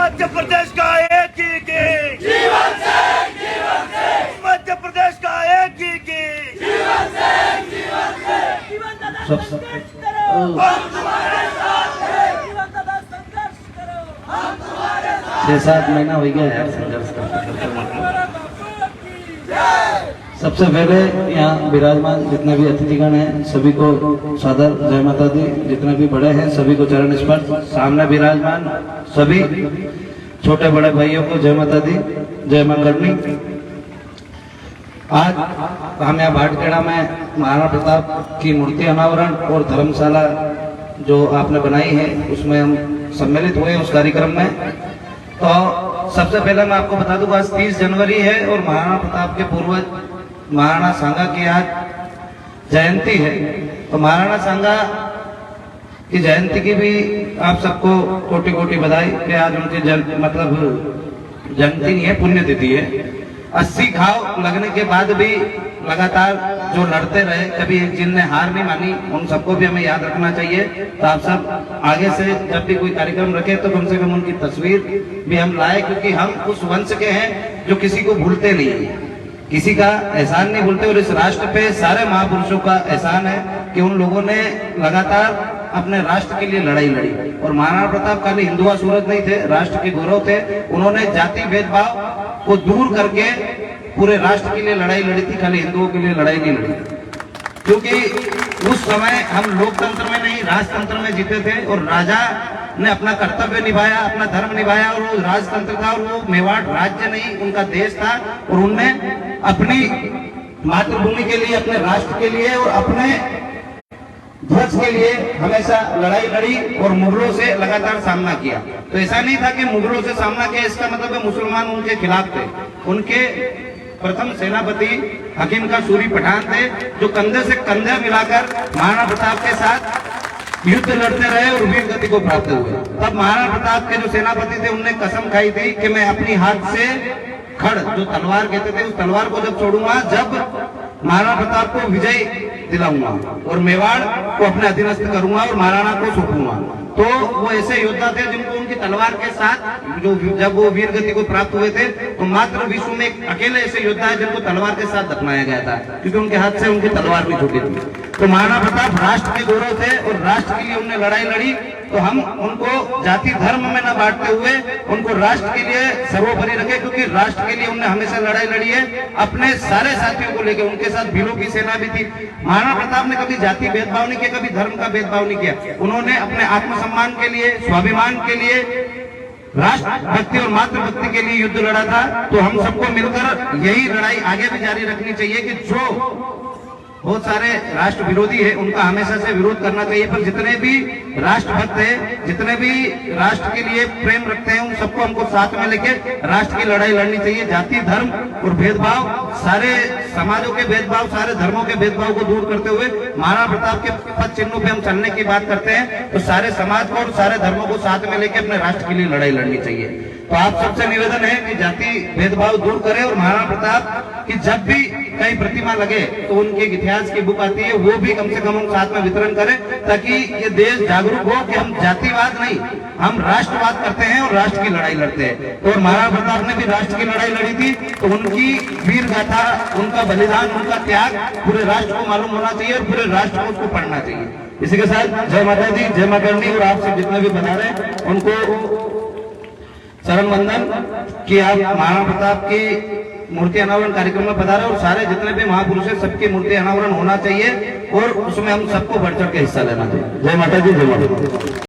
मध्य प्रदेश का एक ही जीवन से मध्य प्रदेश का एक ही जीवन दादा संघर्ष करो, हम तुम्हारे साथ हैं। जीवन दादा संघर्ष करो, हम तुम्हारे साथ। 6-7 महीना हो गया यार संघर्ष करते। सबसे पहले यहाँ विराजमान जितने भी अतिथिगण हैं सभी को सादर जय माता दी। जितने भी बड़े हैं सभी को चरण स्पर्श। सामने विराजमान सभी छोटे बड़े भाइयों को जय माता दी, जय मां करनी। आज हम यहाँ भाटखेड़ा में महाराणा प्रताप की मूर्ति अनावरण और धर्मशाला जो आपने बनाई है उसमें हम सम्मिलित हुए उस कार्यक्रम में। तो सबसे पहले मैं आपको बता दूं आज 30 जनवरी है और महाराणा प्रताप के पूर्वज महाराणा सांगा की आज जयंती है। तो महाराणा सांगा की जयंती की भी आप सबको कोटि कोटि बधाई कि आज उनकी मतलब जयंती नहीं है, पुण्यतिथि है। 80 घाव लगने के बाद भी लगातार जो लड़ते रहे, कभी एक जिनने हार नहीं मानी, उन सबको भी हमें याद रखना चाहिए। तो आप सब आगे से जब भी कोई कार्यक्रम रखे तो कम से कम उनकी तस्वीर भी हम लाए, क्योंकि हम उस वंश के हैं जो किसी को भूलते नहीं है, किसी का एहसान नहीं भूलते। और इस राष्ट्र पे सारे महापुरुषों का एहसान है कि उन लोगों ने लगातार अपने राष्ट्र के लिए लड़ाई लड़ी। और महाराणा प्रताप खाली हिंदुआ सूरत नहीं थे, राष्ट्र के गौरव थे। उन्होंने जाति भेदभाव को दूर करके पूरे राष्ट्र के लिए लड़ाई लड़ी थी, खाली हिंदुओं के लिए लड़ाई नहीं लड़ी। क्योंकि उस समय हम लोकतंत्र में नहीं राजतंत्र में जीते थे और राजा ने अपना कर्तव्य निभाया, अपना धर्म निभाया। और वो राजतंत्र था और वो मेवाड़ राज्य नहीं उनका देश था। और उनने अपनी मातृभूमि के लिए, अपने राष्ट्र के लिए और अपने ध्वज के लिए हमेशा लड़ाई लड़ी और मुगलों से लगातार सामना किया। तो ऐसा नहीं था कि मुगलों से सामना किया इसका मतलब है मुसलमान उनके खिलाफ थे। उनके प्रथम सेनापति हकीम का सूरी पठान थे जो कंधे से कंधे मिलाकर महाराणा प्रताप के साथ युद्ध लड़ते रहे और वीर गति को प्राप्त हुए। तब महाराणा प्रताप के जो सेनापति थे उनने कसम खाई थी कि मैं अपनी हाथ से खड़ जो तलवार कहते थे उस तलवार को जब छोड़ूंगा जब महाराणा प्रताप को विजय दिलाऊंगा और मेवाड़ को अपने अधीनस्थ करूंगा और महाराणा को सौंपूंगा। तो वो ऐसे योद्धा थे जिनको उनकी तलवार के साथ जो जब वो वीर गति को प्राप्त हुए थे तो मात्र विश्व में एक अकेले ऐसे योद्धा है जिनको तलवार के साथ दफनाया गया था, क्योंकि उनके हाथ से उनकी तलवार भी छूटी थी। तो महाराणा प्रताप राष्ट्र के गौरव थे और राष्ट्र के लिए उन्होंने लड़ाई लड़ी। तो हम उनको जाति धर्म में न बांटते हुए उनको राष्ट्र के लिए सर्वोपरि रखे, क्योंकि राष्ट्र के लिए उन्होंने हमेशा लड़ाई लड़ी है। अपने सारे साथियों को लेकर उनके साथ भीलों की सेना भी थी। महाराणा प्रताप ने कभी जाति भेदभाव नहीं किया, कभी धर्म का भेदभाव नहीं किया। उन्होंने अपने आत्मसम्मान के लिए, स्वाभिमान के लिए, राष्ट्र भक्ति और मातृभक्ति के लिए युद्ध लड़ा था। तो हम सबको मिलकर यही लड़ाई आगे भी जारी रखनी चाहिए कि जो बहुत सारे राष्ट्र विरोधी है उनका हमेशा से विरोध करना चाहिए, पर जितने भी राष्ट्रभक्त है, जितने भी राष्ट्र के लिए प्रेम रखते हैं उन सबको हमको साथ में लेके राष्ट्र की लड़ाई लड़नी चाहिए। जाति धर्म और भेदभाव, सारे समाजों के भेदभाव, सारे धर्मों के भेदभाव को दूर करते हुए महाराणा प्रताप के पद चिन्हों पे हम चलने की बात करते हैं। तो सारे समाज को और सारे धर्मों को साथ में लेके अपने राष्ट्र के लिए लड़ाई लड़नी चाहिए। तो आप सबसे निवेदन है कि जाति भेदभाव दूर करें और महाराणा प्रताप की जब भी कई प्रतिमा लगे तो उनके इतिहास की बुक आती है वो भी कम से कम हम साथ में वितरण करें, ताकि ये देश जागरूक हो कि हम जातिवाद नहीं, हम राष्ट्रवाद करते हैं और राष्ट्र की लड़ाई लड़ते हैं। तो महाराणा प्रताप ने भी राष्ट्र की लड़ाई लड़ी थी, तो उनकी वीर गाथा, उनका बलिदान, उनका त्याग पूरे राष्ट्र को मालूम होना चाहिए और पूरे राष्ट्र को उसको पढ़ना चाहिए। इसी के साथ जय माता दी, जय मां करनी। और आपसे जितने भी बता रहे उनको चरण वंदन कि आप महाराणा प्रताप की मूर्ति अनावरण कार्यक्रम में पधारे और सारे जितने भी महापुरुष हैं सबकी मूर्ति अनावरण होना चाहिए और उसमें हम सबको बढ़ चढ़ के हिस्सा लेना चाहिए। जय माता दी, जय माता दी।